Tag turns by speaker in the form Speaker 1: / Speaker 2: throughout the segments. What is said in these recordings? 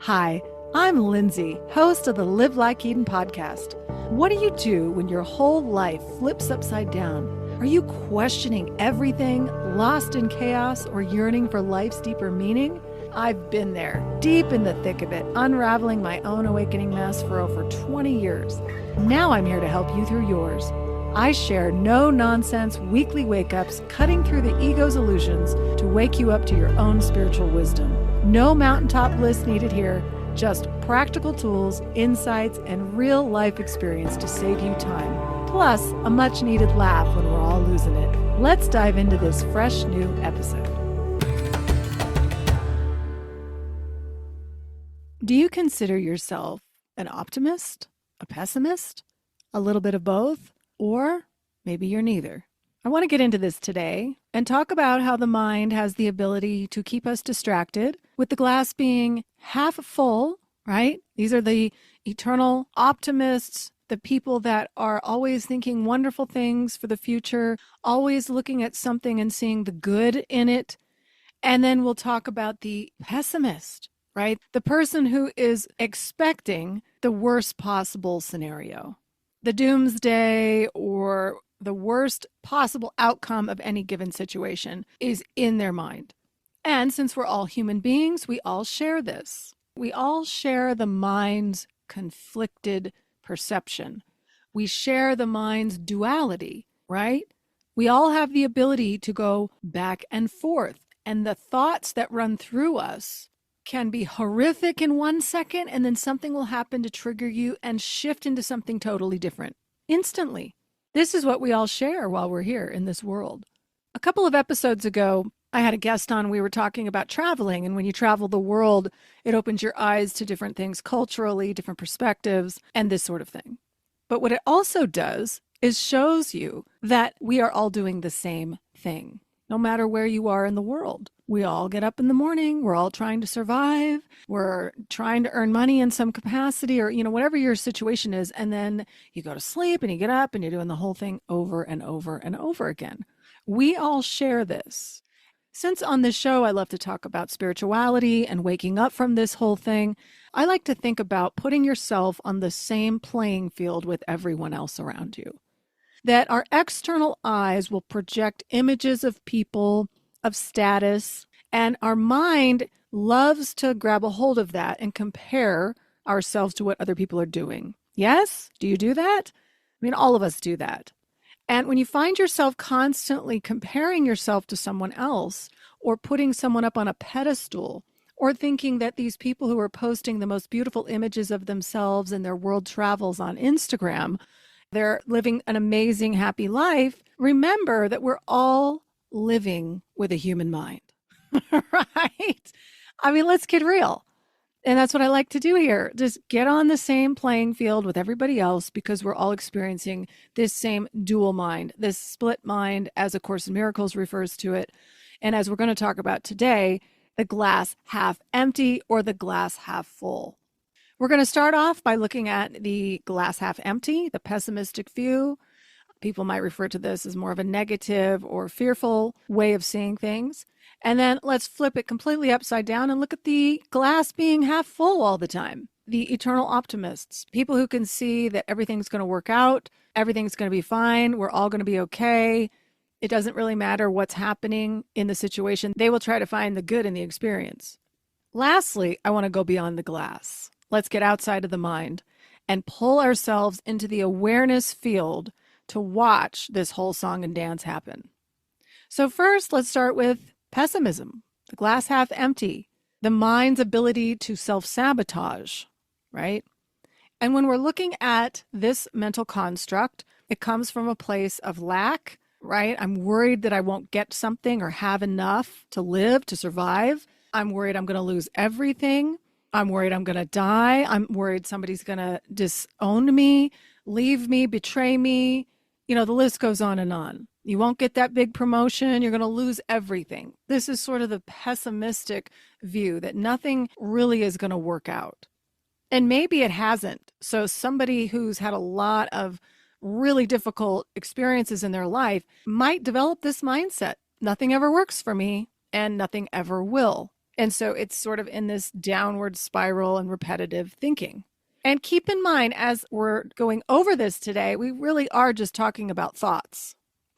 Speaker 1: Hi, I'm Lindsay, host of the Live Like Eden podcast. What do you do when your whole life flips upside down? Are you questioning everything, lost in chaos, or yearning for life's deeper meaning? I've been there, deep in the thick of it, unraveling my own awakening mess for over 20 years. Now I'm here to help you through yours. I share no-nonsense weekly wake-ups, cutting through the ego's illusions to wake you up to your own spiritual wisdom. No mountaintop bliss needed here, just practical tools, insights, and real-life experience to save you time. Plus, a much-needed laugh when we're all losing it. Let's dive into this fresh new episode. Do you consider yourself an optimist, a pessimist, a little bit of both, or maybe you're neither? I want to get into this today and talk about how the mind has the ability to keep us distracted, with the glass being half full, right? These are the eternal optimists, the people that are always thinking wonderful things for the future, always looking at something and seeing the good in it. And then we'll talk about the pessimist, right? The person who is expecting the worst possible scenario, the doomsday or the worst possible outcome of any given situation is in their mind. And since we're all human beings, we all share this. We all share the mind's conflicted perception. We share the mind's duality, right? We all have the ability to go back and forth. And the thoughts that run through us can be horrific in 1 second, and then something will happen to trigger you and shift into something totally different instantly. This is what we all share while we're here in this world. A couple of episodes ago, I had a guest on. We were talking about traveling, and when you travel the world, it opens your eyes to different things culturally, different perspectives, and this sort of thing. But what it also does is shows you that we are all doing the same thing, no matter where you are in the world. We all get up in the morning. We're all trying to survive. We're trying to earn money in some capacity or, whatever your situation is. And then you go to sleep and you get up and you're doing the whole thing over and over and over again. We all share this. Since on this show, I love to talk about spirituality and waking up from this whole thing, I like to think about putting yourself on the same playing field with everyone else around you. That our external eyes will project images of people, of status, and our mind loves to grab a hold of that and compare ourselves to what other people are doing. Yes? Do you do that? All of us do that. And when you find yourself constantly comparing yourself to someone else or putting someone up on a pedestal or thinking that these people who are posting the most beautiful images of themselves and their world travels on Instagram, they're living an amazing, happy life, remember that we're all living with a human mind, right? Let's get real. And that's what I like to do here. Just get on the same playing field with everybody else because we're all experiencing this same dual mind, this split mind, as A Course in Miracles refers to it. And as we're going to talk about today, the glass half empty or the glass half full. We're going to start off by looking at the glass half empty, the pessimistic view. People might refer to this as more of a negative or fearful way of seeing things. And then let's flip it completely upside down and look at the glass being half full all the time. The eternal optimists, people who can see that everything's going to work out, everything's going to be fine, we're all going to be okay. It doesn't really matter what's happening in the situation. They will try to find the good in the experience. Lastly, I want to go beyond the glass. Let's get outside of the mind and pull ourselves into the awareness field to watch this whole song and dance happen. So first, let's start with pessimism, the glass half empty, the mind's ability to self-sabotage, right? And when we're looking at this mental construct, it comes from a place of lack, right? I'm worried that I won't get something or have enough to live, to survive. I'm worried I'm going to lose everything. I'm worried I'm going to die. I'm worried somebody's going to disown me, leave me, betray me. The list goes on and on. You won't get that big promotion. You're going to lose everything. This is sort of the pessimistic view that nothing really is going to work out. And maybe it hasn't. So somebody who's had a lot of really difficult experiences in their life might develop this mindset. Nothing ever works for me and nothing ever will. And so it's sort of in this downward spiral and repetitive thinking. And keep in mind, as we're going over this today, we really are just talking about thoughts.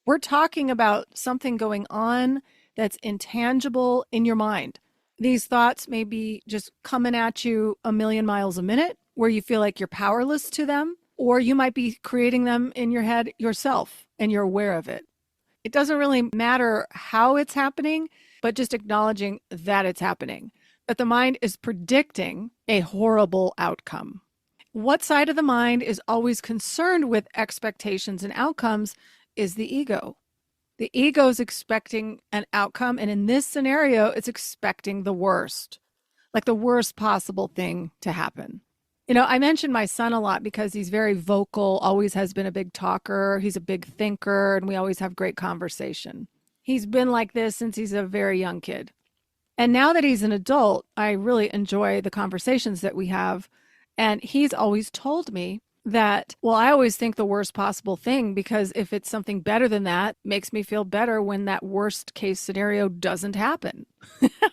Speaker 1: We're talking about something going on that's intangible in your mind. These thoughts may be just coming at you a million miles a minute, where you feel like you're powerless to them, or you might be creating them in your head yourself and you're aware of it. It doesn't really matter how it's happening, but just acknowledging that it's happening, that the mind is predicting a horrible outcome. What side of the mind is always concerned with expectations and outcomes is the ego. The ego is expecting an outcome, and in this scenario, it's expecting the worst, like the worst possible thing to happen. You know, I mention my son a lot because he's very vocal, always has been a big talker. He's a big thinker, and we always have great conversation. He's been like this since he's a very young kid. And now that he's an adult, I really enjoy the conversations that we have. And he's always told me that, well, I always think the worst possible thing because if it's something better than that, it makes me feel better when that worst case scenario doesn't happen.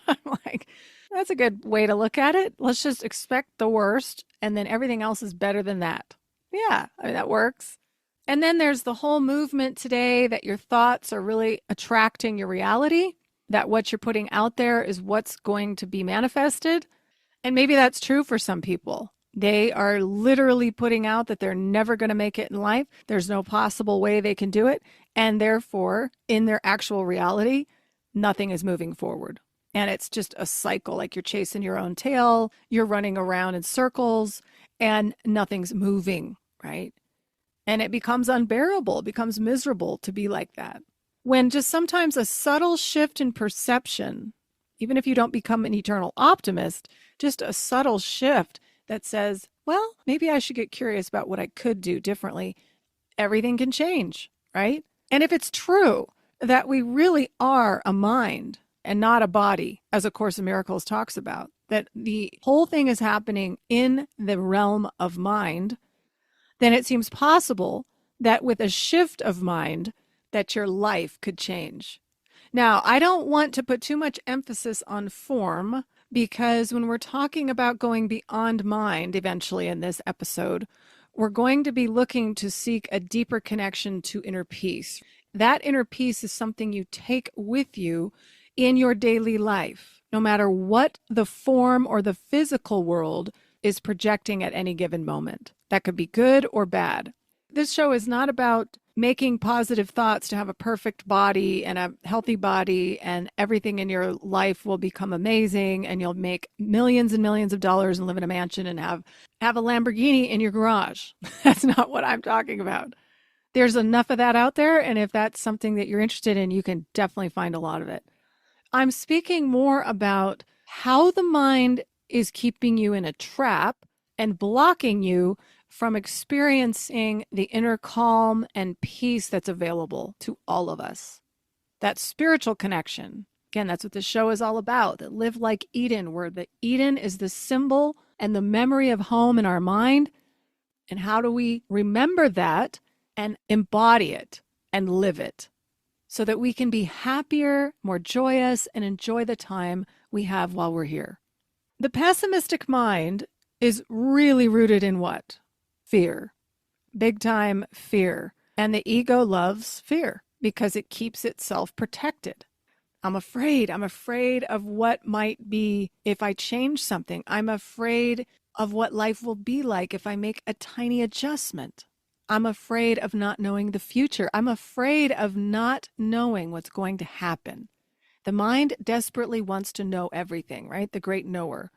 Speaker 1: I'm like, that's a good way to look at it. Let's just expect the worst and then everything else is better than that. Yeah, I mean, that works. And then there's the whole movement today that your thoughts are really attracting your reality, that what you're putting out there is what's going to be manifested. And maybe that's true for some people. They are literally putting out that they're never going to make it in life. There's no possible way they can do it. And therefore, in their actual reality, nothing is moving forward. And it's just a cycle, like you're chasing your own tail, you're running around in circles, and nothing's moving, right? And it becomes unbearable, it becomes miserable to be like that. When just sometimes a subtle shift in perception, even if you don't become an eternal optimist, just a subtle shift that says, well, maybe I should get curious about what I could do differently, everything can change, right? And if it's true that we really are a mind and not a body, as A Course in Miracles talks about, that the whole thing is happening in the realm of mind, then it seems possible that with a shift of mind, that your life could change. Now, I don't want to put too much emphasis on form, because when we're talking about going beyond mind eventually in this episode, we're going to be looking to seek a deeper connection to inner peace. That inner peace is something you take with you in your daily life, no matter what the form or the physical world is projecting at any given moment. That could be good or bad. This show is not about making positive thoughts to have a perfect body and a healthy body and everything in your life will become amazing and you'll make millions and millions of dollars and live in a mansion and have a Lamborghini in your garage. That's not what I'm talking about. There's enough of that out there, and if that's something that you're interested in, you can definitely find a lot of it. I'm speaking more about how the mind is keeping you in a trap and blocking you from experiencing the inner calm and peace that's available to all of us. That spiritual connection. Again, that's what the show is all about. That live like Eden, where the Eden is the symbol and the memory of home in our mind. And how do we remember that and embody it and live it so that we can be happier, more joyous, and enjoy the time we have while we're here? The pessimistic mind is really rooted in what? Fear. Big time fear. And the ego loves fear because it keeps itself protected. I'm afraid of what might be if I change something. I'm afraid of what life will be like if I make a tiny adjustment. I'm afraid of not knowing the future. I'm afraid of not knowing what's going to happen. The mind desperately wants to know everything, right? The great knower.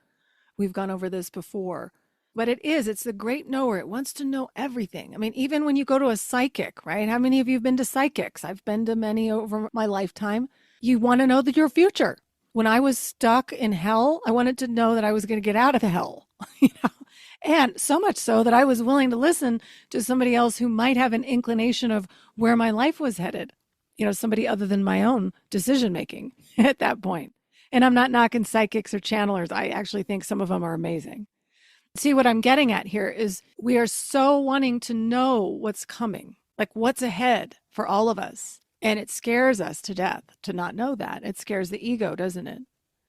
Speaker 1: We've gone over this before. But it's the great knower. It wants to know everything. I mean, even when you go to a psychic, right? How many of you have been to psychics? I've been to many over my lifetime. You want to know your future. When I was stuck in hell, I wanted to know that I was going to get out of the hell. And so much so that I was willing to listen to somebody else who might have an inclination of where my life was headed. Somebody other than my own decision making at that point. And I'm not knocking psychics or channelers. I actually think some of them are amazing. See, what I'm getting at here is we are so wanting to know what's coming, like what's ahead for all of us. And it scares us to death to not know that. It scares the ego, doesn't it?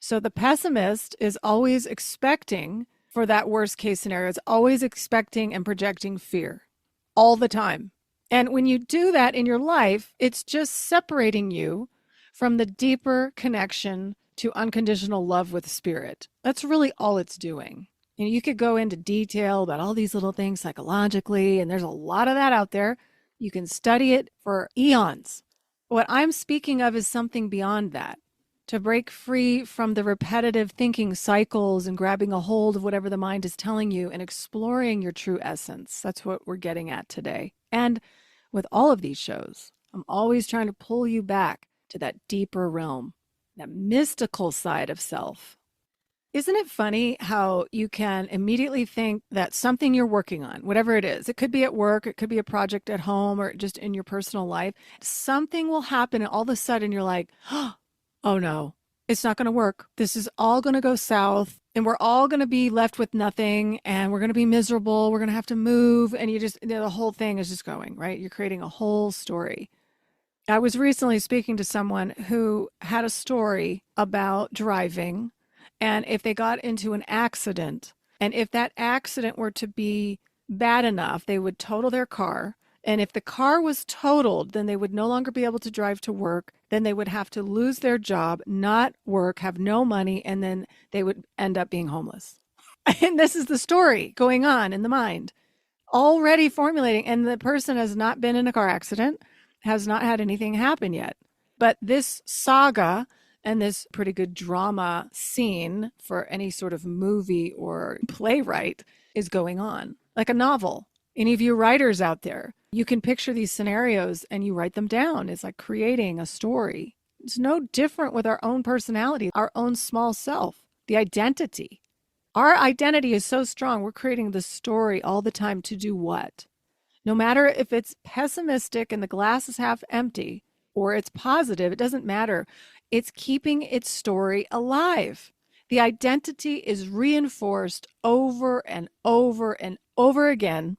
Speaker 1: So the pessimist is always expecting for that worst case scenario. It's always expecting and projecting fear all the time. And when you do that in your life, it's just separating you from the deeper connection to unconditional love with spirit. That's really all it's doing. You could go into detail about all these little things psychologically, and there's a lot of that out there. You can study it for eons. What I'm speaking of is something beyond that, to break free from the repetitive thinking cycles and grabbing a hold of whatever the mind is telling you and exploring your true essence. That's what we're getting at today. And with all of these shows, I'm always trying to pull you back to that deeper realm, that mystical side of self. Isn't it funny how you can immediately think that something you're working on, whatever it is, it could be at work, it could be a project at home, or just in your personal life, something will happen and all of a sudden you're like, oh no, it's not going to work. This is all going to go south and we're all going to be left with nothing and we're going to be miserable. We're going to have to move. And the whole thing is just going, right? You're creating a whole story. I was recently speaking to someone who had a story about driving, and if they got into an accident, and if that accident were to be bad enough, they would total their car. And if the car was totaled, then they would no longer be able to drive to work. Then they would have to lose their job, not work, have no money, and then they would end up being homeless. And this is the story going on in the mind, already formulating. And the person has not been in a car accident, has not had anything happen yet. But this saga and this pretty good drama scene for any sort of movie or playwright is going on, like a novel. Any of you writers out there, you can picture these scenarios and you write them down. It's like creating a story. It's no different with our own personality, our own small self, the identity. Our identity is so strong. We're creating the story all the time to do what? No matter if it's pessimistic and the glass is half empty or it's positive, it doesn't matter. It's keeping its story alive. The identity is reinforced over and over and over again,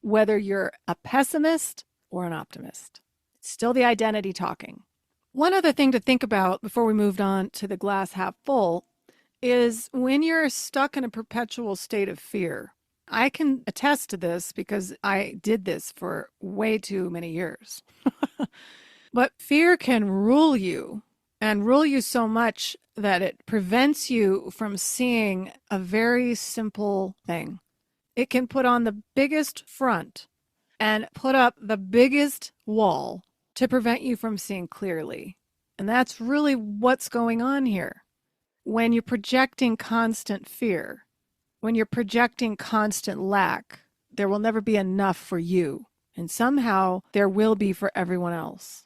Speaker 1: whether you're a pessimist or an optimist. It's still the identity talking. One other thing to think about before we moved on to the glass half full is when you're stuck in a perpetual state of fear. I can attest to this because I did this for way too many years. But fear can rule you and rule you so much that it prevents you from seeing a very simple thing. It can put on the biggest front and put up the biggest wall to prevent you from seeing clearly. And that's really what's going on here. When you're projecting constant fear, when you're projecting constant lack, there will never be enough for you. And somehow there will be for everyone else.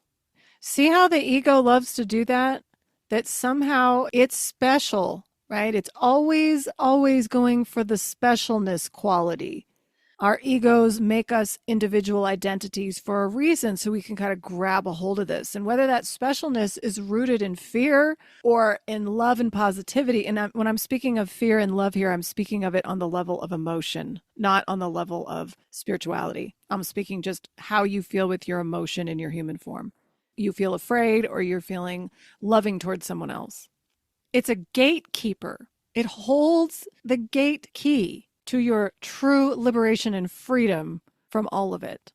Speaker 1: See how the ego loves to do that? That somehow it's special, right? It's always going for the specialness quality. Our egos make us individual identities for a reason, so we can kind of grab a hold of this. And whether that specialness is rooted in fear or in love and positivity, and when I'm speaking of fear and love here, I'm speaking of it on the level of emotion, not on the level of spirituality. I'm speaking just how you feel with your emotion in your human form. You feel afraid or you're feeling loving towards someone else. It's a gatekeeper. It holds the gate key to your true liberation and freedom from all of it.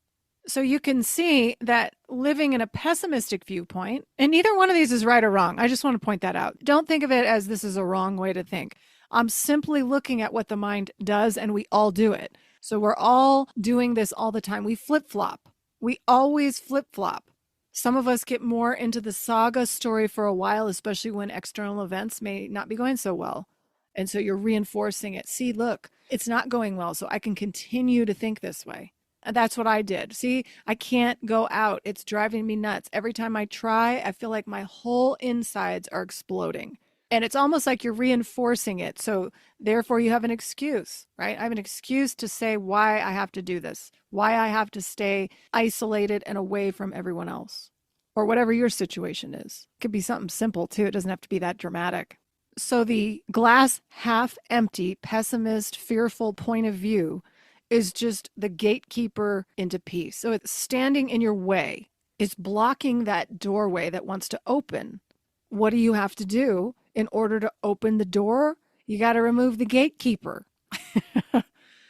Speaker 1: So you can see that living in a pessimistic viewpoint, and neither one of these is right or wrong. I just want to point that out. Don't think of it as this is a wrong way to think. I'm simply looking at what the mind does, and we all do it. So we're all doing this all the time. We flip-flop. We always flip-flop. Some of us get more into the saga story for a while, especially when external events may not be going so well. And so you're reinforcing it. See, look, it's not going well, so I can continue to think this way. And that's what I did. See, I can't go out. It's driving me nuts. Every time I try, I feel like my whole insides are exploding. And it's almost like you're reinforcing it. So therefore you have an excuse, right? I have an excuse to say why I have to do this, why I have to stay isolated and away from everyone else, or whatever your situation is. It could be something simple too. It doesn't have to be that dramatic. So the glass half empty, pessimist, fearful point of view is just the gatekeeper into peace. So it's standing in your way. It's blocking that doorway that wants to open. What do you have to do in order to open the door? You got to remove the gatekeeper.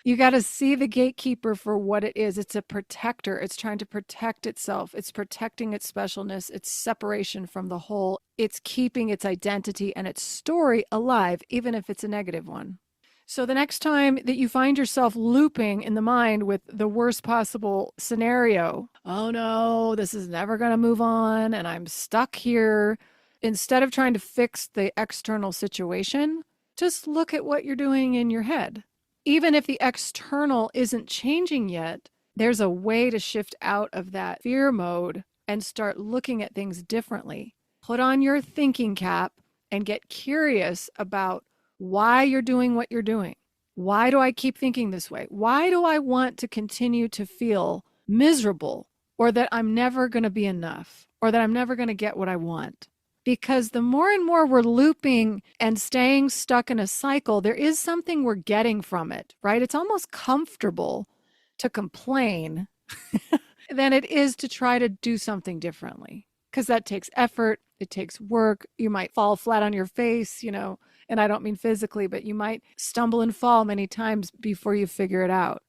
Speaker 1: You got to see the gatekeeper for what it is. It's a protector. It's trying to protect itself. It's protecting its specialness, its separation from the whole. It's keeping its identity and its story alive, even if it's a negative one. So the next time that you find yourself looping in the mind with the worst possible scenario, oh no, this is never going to move on and I'm stuck here. Instead of trying to fix the external situation, just look at what you're doing in your head. Even if the external isn't changing yet, there's a way to shift out of that fear mode and start looking at things differently. Put on your thinking cap and get curious about why you're doing what you're doing. Why do I keep thinking this way? Why do I want to continue to feel miserable, or that I'm never going to be enough, or that I'm never going to get what I want? Because the more and more we're looping and staying stuck in a cycle, there is something we're getting from it, right? It's almost comfortable to complain than it is to try to do something differently, because that takes effort. It takes work. You might fall flat on your face, and I don't mean physically, but you might stumble and fall many times before you figure it out.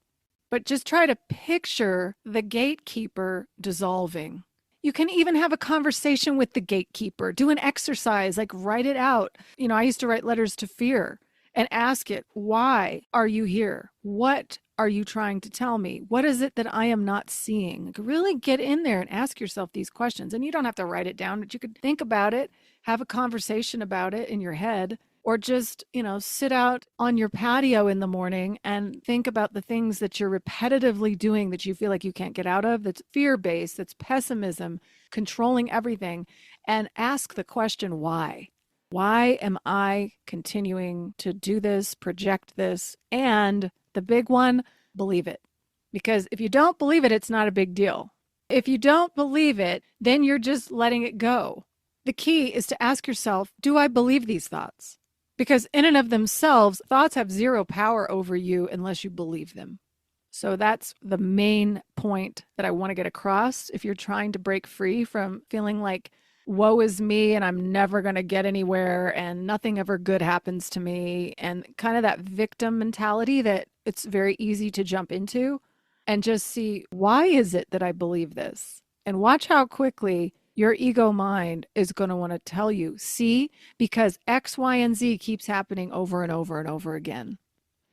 Speaker 1: But just try to picture the gatekeeper dissolving. You can even have a conversation with the gatekeeper. Do an exercise, like write it out. I used to write letters to fear and ask it, why are you here? What are you trying to tell me? What is it that I am not seeing? Like, really get in there and ask yourself these questions. And you don't have to write it down, but you could think about it, have a conversation about it in your head, or just, sit out on your patio in the morning and think about the things that you're repetitively doing that you feel like you can't get out of, that's fear-based, that's pessimism, controlling everything, and ask the question, why? Why am I continuing to do this, project this? And the big one, believe it. Because if you don't believe it, it's not a big deal. If you don't believe it, then you're just letting it go. The key is to ask yourself, do I believe these thoughts? Because in and of themselves, thoughts have zero power over you unless you believe them. So that's the main point that I want to get across. If you're trying to break free from feeling like, woe is me and I'm never going to get anywhere and nothing ever good happens to me, and kind of that victim mentality that it's very easy to jump into, and just see, why is it that I believe this? And watch how quickly your ego mind is going to want to tell you, see, because X, Y, and Z keeps happening over and over and over again.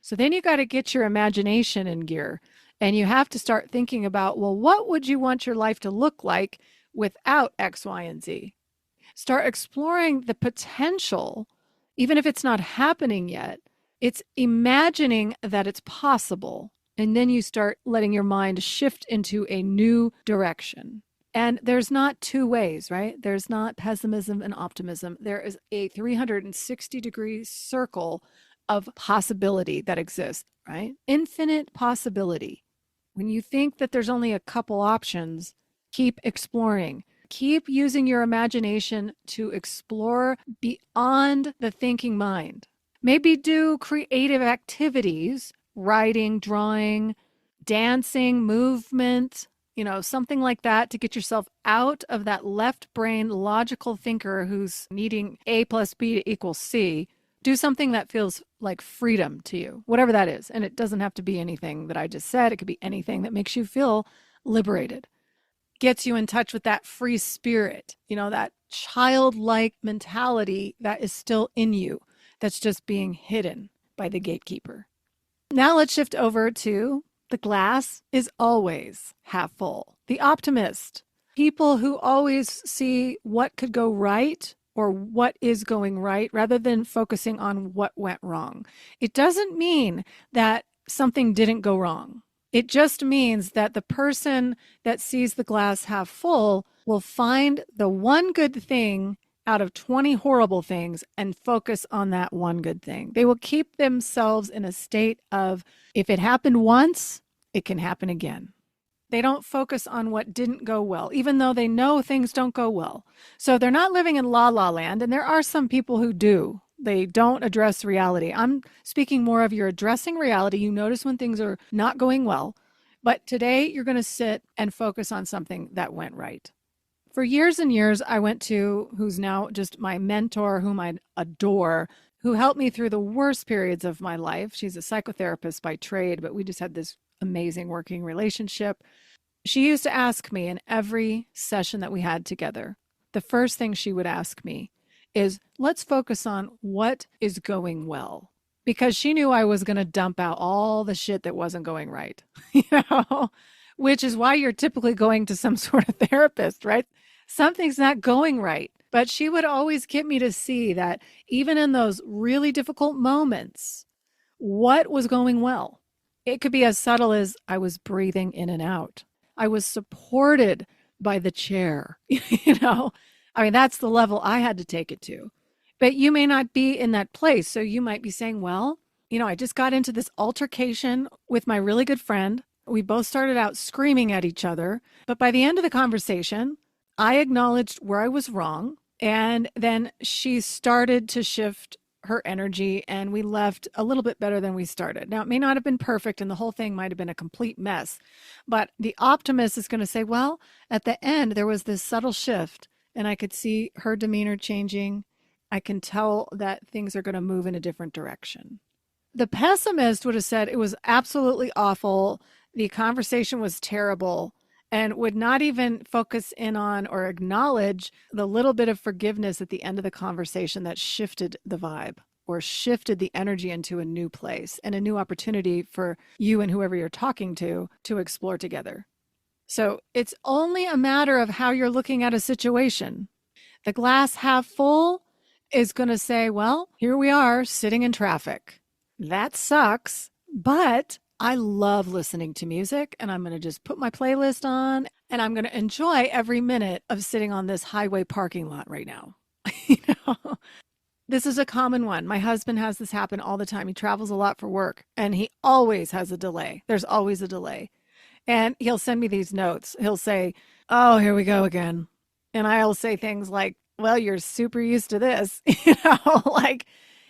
Speaker 1: So then you got to get your imagination in gear, and you have to start thinking about, well, what would you want your life to look like without X, Y, and Z? Start exploring the potential, even if it's not happening yet. It's imagining that it's possible. And then you start letting your mind shift into a new direction. And there's not two ways, right? There's not pessimism and optimism. There is a 360-degree circle of possibility that exists, right? Infinite possibility. When you think that there's only a couple options, keep exploring. Keep using your imagination to explore beyond the thinking mind. Maybe do creative activities, writing, drawing, dancing, movement, something like that, to get yourself out of that left brain logical thinker who's needing A plus B equals C. Do something that feels like freedom to you, whatever that is. And it doesn't have to be anything that I just said. It could be anything that makes you feel liberated, gets you in touch with that free spirit, that childlike mentality that is still in you, that's just being hidden by the gatekeeper. Now let's shift over to the glass is always half full. The optimist, people who always see what could go right or what is going right rather than focusing on what went wrong. It doesn't mean that something didn't go wrong. It just means that the person that sees the glass half full will find the one good thing out of 20 horrible things and focus on that one good thing. They will keep themselves in a state of, if it happened once, it can happen again. They don't focus on what didn't go well, even though they know things don't go well. So they're not living in la la land, and there are some people who do. They don't address reality. I'm speaking more of you're addressing reality. You notice when things are not going well, but today you're going to sit and focus on something that went right. For years and years, I went to who's now just my mentor, whom I adore, who helped me through the worst periods of my life. She's a psychotherapist by trade, but we just had this amazing working relationship. She used to ask me in every session that we had together, the first thing she would ask me is, let's focus on what is going well. Because she knew I was going to dump out all the shit that wasn't going right, you know, which is why you're typically going to some sort of therapist, right? Something's not going right. But she would always get me to see that even in those really difficult moments, what was going well? It could be as subtle as I was breathing in and out. I was supported by the chair, you know? I mean, that's the level I had to take it to. But you may not be in that place. So you might be saying, well, you know, I just got into this altercation with my really good friend. We both started out screaming at each other. But by the end of the conversation, I acknowledged where I was wrong. And then she started to shift her energy and we left a little bit better than we started. Now, it may not have been perfect and the whole thing might have been a complete mess. But the optimist is going to say, well, at the end, there was this subtle shift and I could see her demeanor changing. I can tell that things are going to move in a different direction. The pessimist would have said it was absolutely awful. The conversation was terrible and would not even focus in on or acknowledge the little bit of forgiveness at the end of the conversation that shifted the vibe or shifted the energy into a new place and a new opportunity for you and whoever you're talking to explore together. So it's only a matter of how you're looking at a situation. The glass half full is going to say, well, here we are sitting in traffic. That sucks, but I love listening to music and I'm going to just put my playlist on and I'm going to enjoy every minute of sitting on this highway parking lot right now. You know, this is a common one. My husband has this happen all the time. He travels a lot for work and he always has a delay. There's always a delay. And he'll send me these notes. He'll say, oh, here we go again. And I'll say things like, well, you're super used to this, you know, like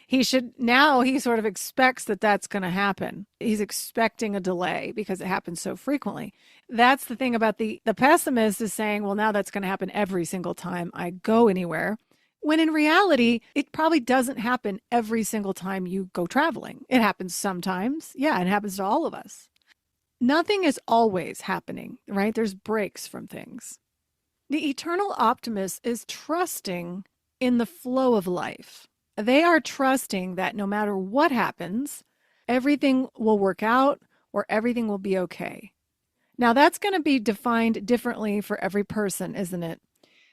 Speaker 1: he sort of expects that that's going to happen. He's expecting a delay because it happens so frequently. That's the thing about the pessimist is saying, well, now that's going to happen every single time I go anywhere. When in reality, it probably doesn't happen every single time you go traveling. It happens sometimes. Yeah, it happens to all of us. Nothing is always happening, right? There's breaks from things. The eternal optimist is trusting in the flow of life. They are trusting that no matter what happens, everything will work out or everything will be okay. Now, that's going to be defined differently for every person, isn't it?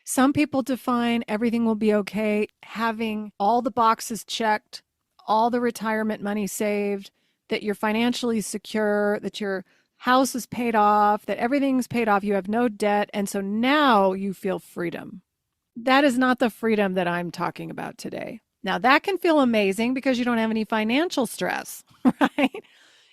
Speaker 1: Some people define everything will be okay, having all the boxes checked, all the retirement money saved, that you're financially secure, that your house is paid off, that everything's paid off, you have no debt, and so now you feel freedom. That is not the freedom that I'm talking about today. Now, that can feel amazing because you don't have any financial stress, right?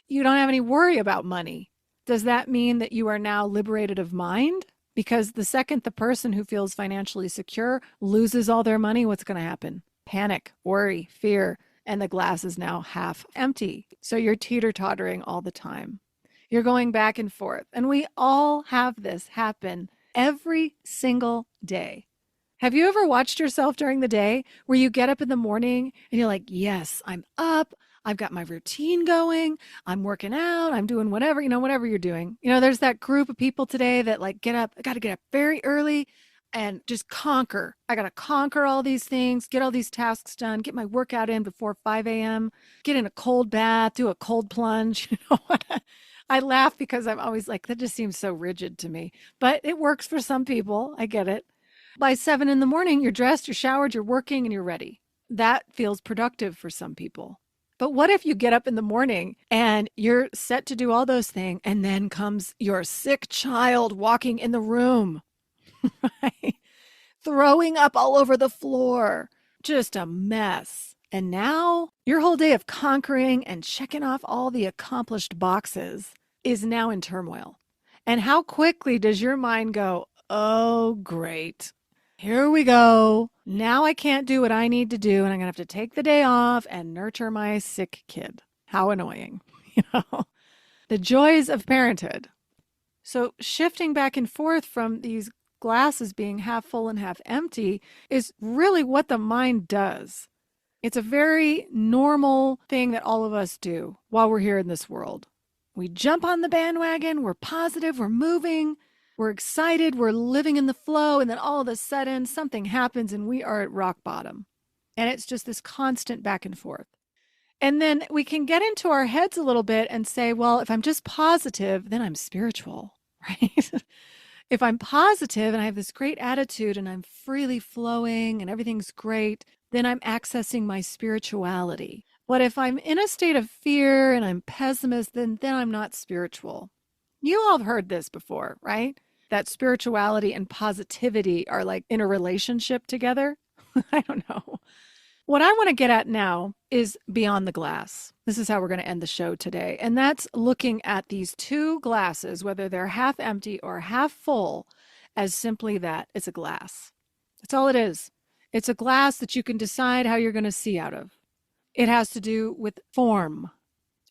Speaker 1: You don't have any worry about money. Does that mean that you are now liberated of mind? Because the second the person who feels financially secure loses all their money, what's going to happen? Panic, worry, fear, and the glass is now half empty. So you're teeter-tottering all the time. You're going back and forth. And we all have this happen every single day. Have you ever watched yourself during the day where you get up in the morning and you're like, yes, I'm up. I've got my routine going. I'm working out. I'm doing whatever, whatever you're doing. There's that group of people today that like get up. I got to get up very early and just conquer. I got to conquer all these things, get all these tasks done, get my workout in before 5 a.m., get in a cold bath, do a cold plunge. I laugh because I'm always like, that just seems so rigid to me, but it works for some people. I get it. By 7 in the morning, you're dressed, you're showered, you're working, and you're ready. That feels productive for some people. But what if you get up in the morning and you're set to do all those things, and then comes your sick child walking in the room, right? Throwing up all over the floor, just a mess. And now your whole day of conquering and checking off all the accomplished boxes is now in turmoil. And how quickly does your mind go, oh, great. Here we go. Now I can't do what I need to do, and I'm going to have to take the day off and nurture my sick kid. How annoying, The joys of parenthood. So shifting back and forth from these glass as being half full and half empty is really what the mind does. It's a very normal thing that all of us do while we're here in this world. We jump on the bandwagon, we're positive, we're moving, we're excited, we're living in the flow, and then all of a sudden something happens and we are at rock bottom. And it's just this constant back and forth. And then we can get into our heads a little bit and say, well, if I'm just positive, then I'm spiritual, right? If I'm positive and I have this great attitude and I'm freely flowing and everything's great, then I'm accessing my spirituality. But if I'm in a state of fear and I'm pessimist, then I'm not spiritual. You all have heard this before, right? That spirituality and positivity are like in a relationship together. I don't know. What I want to get at now is beyond the glass. This is how we're going to end the show today. And that's looking at these two glasses, whether they're half empty or half full, as simply that. It's a glass. That's all it is. It's a glass that you can decide how you're going to see out of. It has to do with form.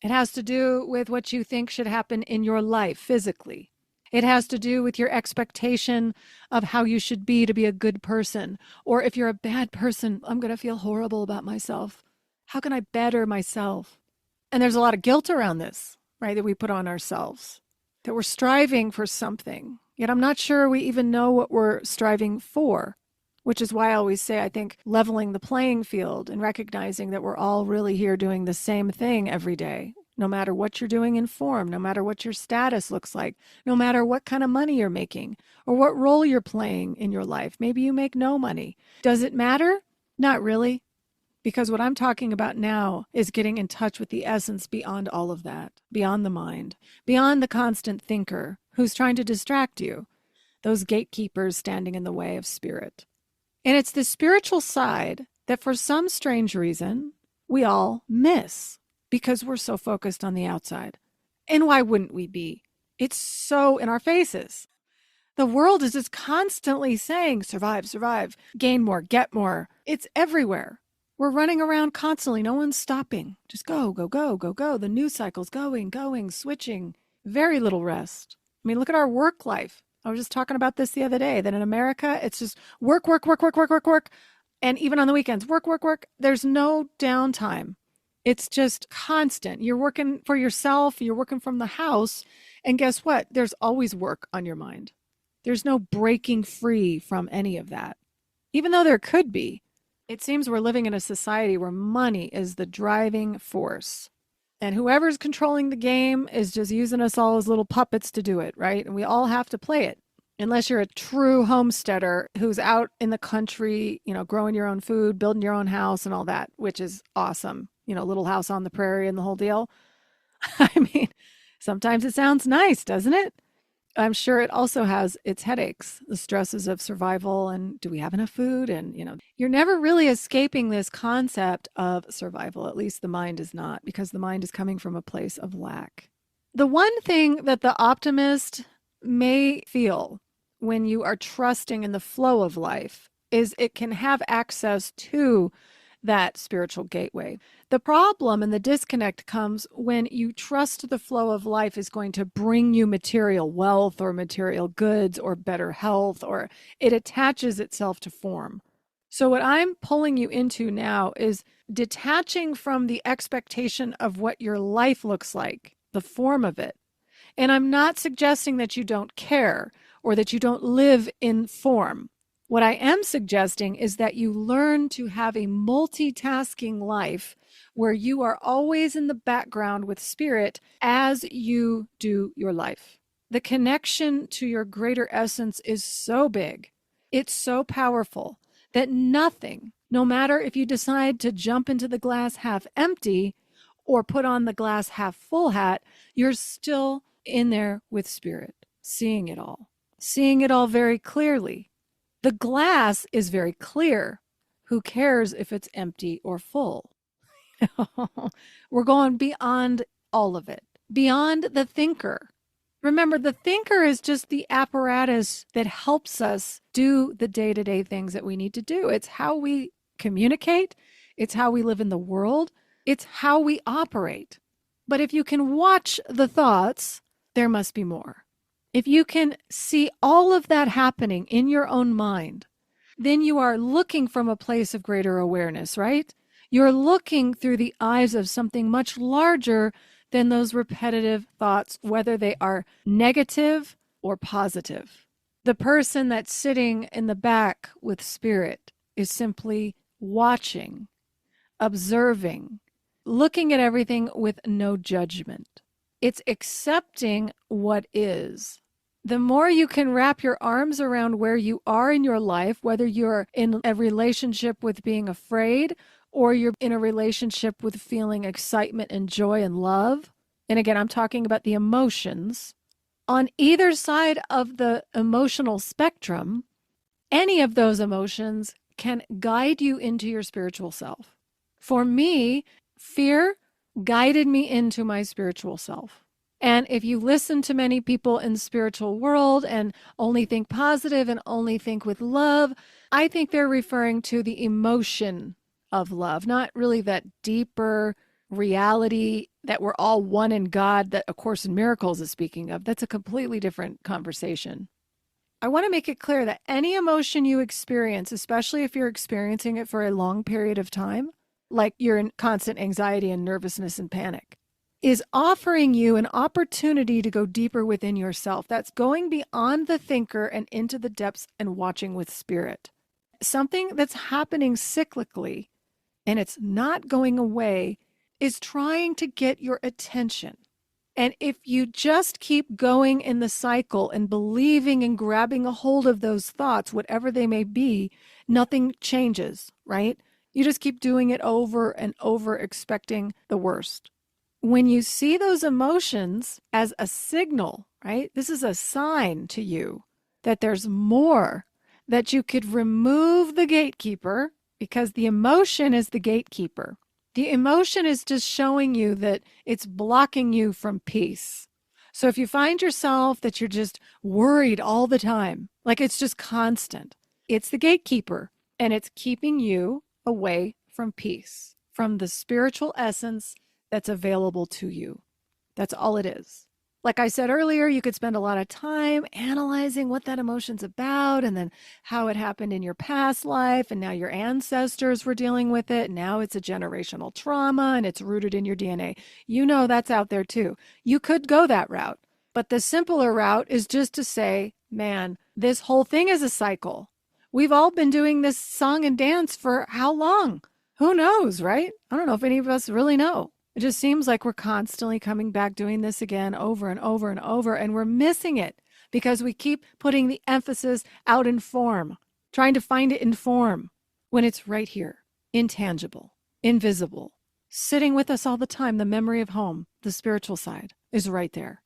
Speaker 1: It has to do with what you think should happen in your life physically. It has to do with your expectation of how you should be to be a good person. Or if you're a bad person, I'm going to feel horrible about myself. How can I better myself? And there's a lot of guilt around this, right, that we put on ourselves, that we're striving for something. Yet I'm not sure we even know what we're striving for, which is why I always say I think leveling the playing field and recognizing that we're all really here doing the same thing every day. No matter what you're doing in form, no matter what your status looks like, no matter what kind of money you're making or what role you're playing in your life. Maybe you make no money. Does it matter? Not really. Because what I'm talking about now is getting in touch with the essence beyond all of that, beyond the mind, beyond the constant thinker who's trying to distract you, those gatekeepers standing in the way of spirit. And it's the spiritual side that for some strange reason we all miss, because we're so focused on the outside. And why wouldn't we be? It's so in our faces. The world is just constantly saying, survive, survive, gain more, get more. It's everywhere. We're running around constantly. No one's stopping. Just go, go, go, go, go. The news cycle's going, switching. Very little rest. I mean, look at our work life. I was just talking about this the other day, that in America, it's just work, work, work, work, work, work, work. And even on the weekends, work, work, work. There's no downtime. It's just constant. You're working for yourself. You're working from the house. And guess what? There's always work on your mind. There's no breaking free from any of that. Even though there could be, it seems we're living in a society where money is the driving force. And whoever's controlling the game is just using us all as little puppets to do it, right? And we all have to play it. Unless you're a true homesteader who's out in the country, growing your own food, building your own house and all that, which is awesome. Little house on the prairie and the whole deal. I mean, sometimes it sounds nice, doesn't it? I'm sure it also has its headaches, the stresses of survival and do we have enough food? And, you're never really escaping this concept of survival. At least the mind is not, because the mind is coming from a place of lack. The one thing that the optimist may feel when you are trusting in the flow of life is it can have access to that spiritual gateway. The problem and the disconnect comes when you trust the flow of life is going to bring you material wealth or material goods or better health, or it attaches itself to form. So what I'm pulling you into now is detaching from the expectation of what your life looks like, the form of it. And I'm not suggesting that you don't care or that you don't live in form. What I am suggesting is that you learn to have a multitasking life where you are always in the background with spirit as you do your life. The connection to your greater essence is so big, it's so powerful that nothing, no matter if you decide to jump into the glass half empty or put on the glass half full hat, you're still in there with spirit, seeing it all very clearly. The glass is very clear. Who cares if it's empty or full? We're going beyond all of it, beyond the thinker. Remember, the thinker is just the apparatus that helps us do the day-to-day things that we need to do. It's how we communicate. It's how we live in the world. It's how we operate. But if you can watch the thoughts, there must be more. If you can see all of that happening in your own mind, then you are looking from a place of greater awareness, right? You're looking through the eyes of something much larger than those repetitive thoughts, whether they are negative or positive. The person that's sitting in the back with spirit is simply watching, observing, looking at everything with no judgment. It's accepting what is. The more you can wrap your arms around where you are in your life, whether you're in a relationship with being afraid or you're in a relationship with feeling excitement and joy and love. And again, I'm talking about the emotions. On either side of the emotional spectrum, any of those emotions can guide you into your spiritual self. For me, fear guided me into my spiritual self. And if you listen to many people in the spiritual world and only think positive and only think with love, I think they're referring to the emotion of love, not really that deeper reality that we're all one in God that A Course in Miracles is speaking of. That's a completely different conversation. I want to make it clear that any emotion you experience, especially if you're experiencing it for a long period of time, like you're in constant anxiety and nervousness and panic, is offering you an opportunity to go deeper within yourself. That's going beyond the thinker and into the depths and watching with spirit. Something that's happening cyclically and it's not going away is trying to get your attention. And if you just keep going in the cycle and believing and grabbing a hold of those thoughts, whatever they may be, nothing changes, right? You just keep doing it over and over, expecting the worst. When you see those emotions as a signal, right? This is a sign to you that there's more, that you could remove the gatekeeper, because the emotion is the gatekeeper. The emotion is just showing you that it's blocking you from peace. So if you find yourself that you're just worried all the time, like it's just constant, it's the gatekeeper, and it's keeping you away from peace, from the spiritual essence that's available to you. That's all it is. Like I said earlier, you could spend a lot of time analyzing what that emotion's about and then how it happened in your past life. And now your ancestors were dealing with it. Now it's a generational trauma and it's rooted in your DNA. You know that's out there too. You could go that route. But the simpler route is just to say, man, this whole thing is a cycle. We've all been doing this song and dance for how long? Who knows, right? I don't know if any of us really know. It just seems like we're constantly coming back doing this again over and over and over, and we're missing it because we keep putting the emphasis out in form, trying to find it in form when it's right here, intangible, invisible, sitting with us all the time. The memory of home, the spiritual side, is right there.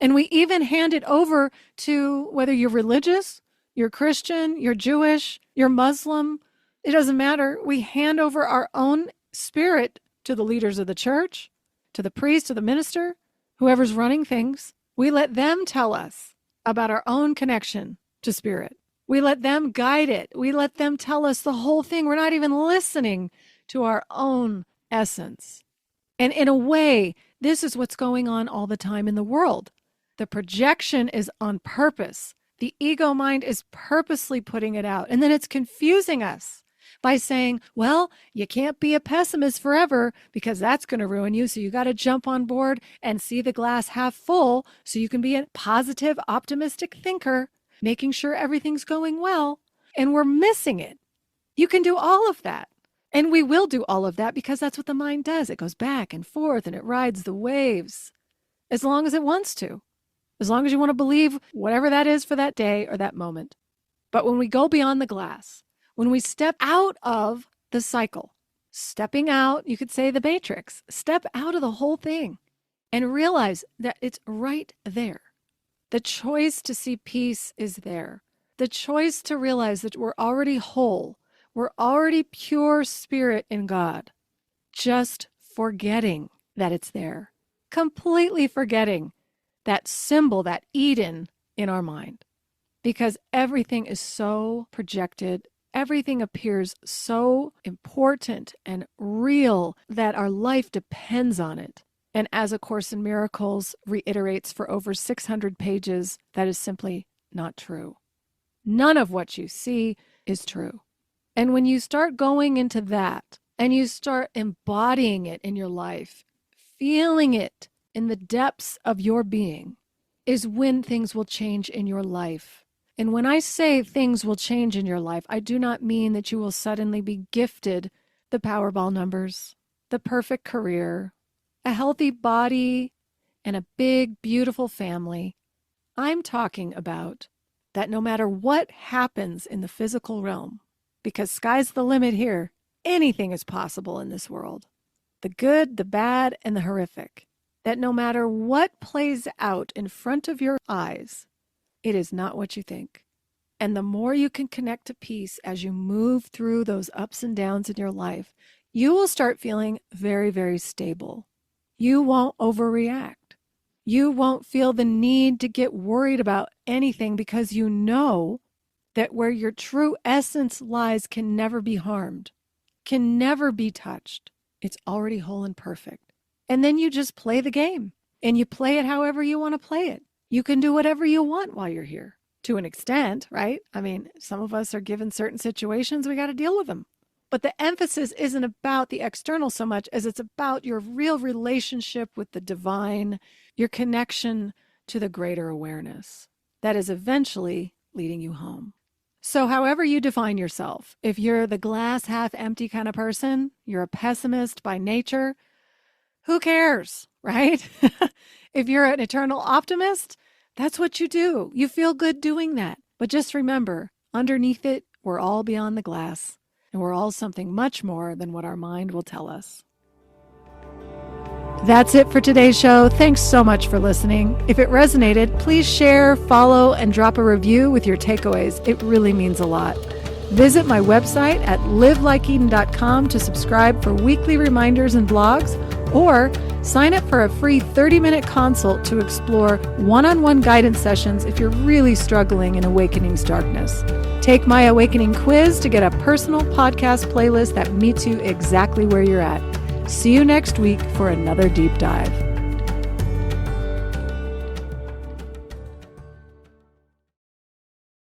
Speaker 1: And we even hand it over to whether you're religious, you're Christian, you're Jewish, you're Muslim, it doesn't matter. We hand over our own spirit to the leaders of the church, to the priest, to the minister, whoever's running things. We let them tell us about our own connection to spirit. We let them guide it. We let them tell us the whole thing. We're not even listening to our own essence. And in a way, this is what's going on all the time in the world. The projection is on purpose. The ego mind is purposely putting it out. And then it's confusing us by saying, well, you can't be a pessimist forever because that's going to ruin you. So you got to jump on board and see the glass half full so you can be a positive, optimistic thinker, making sure everything's going well. And we're missing it. You can do all of that. And we will do all of that because that's what the mind does. It goes back and forth and it rides the waves as long as it wants to, as long as you want to believe whatever that is for that day or that moment. But when we go beyond the glass, when we step out of the cycle, stepping out, you could say the matrix, step out of the whole thing and realize that it's right there. The choice to see peace is there. The choice to realize that we're already whole. We're already pure spirit in God. Just forgetting that it's there. Completely forgetting that symbol, that Eden in our mind. Because everything is so projected. Everything appears so important and real that our life depends on it. And as A Course in Miracles reiterates for over 600 pages, that is simply not true. None of what you see is true. And when you start going into that and you start embodying it in your life, feeling it in the depths of your being, is when things will change in your life. And when I say things will change in your life, I do not mean that you will suddenly be gifted the Powerball numbers, the perfect career, a healthy body, and a big, beautiful family. I'm talking about that no matter what happens in the physical realm, because sky's the limit here, anything is possible in this world. The good, the bad, and the horrific. That no matter what plays out in front of your eyes, it is not what you think. And the more you can connect to peace as you move through those ups and downs in your life, you will start feeling very, very stable. You won't overreact. You won't feel the need to get worried about anything because you know that where your true essence lies can never be harmed, can never be touched. It's already whole and perfect. And then you just play the game, and you play it however you want to play it. You can do whatever you want while you're here, to an extent, right? I mean, some of us are given certain situations, we got to deal with them. But the emphasis isn't about the external so much as it's about your real relationship with the divine, your connection to the greater awareness that is eventually leading you home. So however you define yourself, if you're the glass half empty kind of person, you're a pessimist by nature, who cares, right? If you're an eternal optimist, that's what you do. You feel good doing that. But just remember, underneath it, we're all beyond the glass, and we're all something much more than what our mind will tell us. That's it for today's show. Thanks so much for listening. If it resonated, please share, follow, and drop a review with your takeaways. It really means a lot. Visit my website at livelikeeden.com to subscribe for weekly reminders and blogs, or sign up for a free 30-minute consult to explore one-on-one guidance sessions if you're really struggling in Awakening's darkness. Take my Awakening quiz to get a personal podcast playlist that meets you exactly where you're at. See you next week for another deep dive.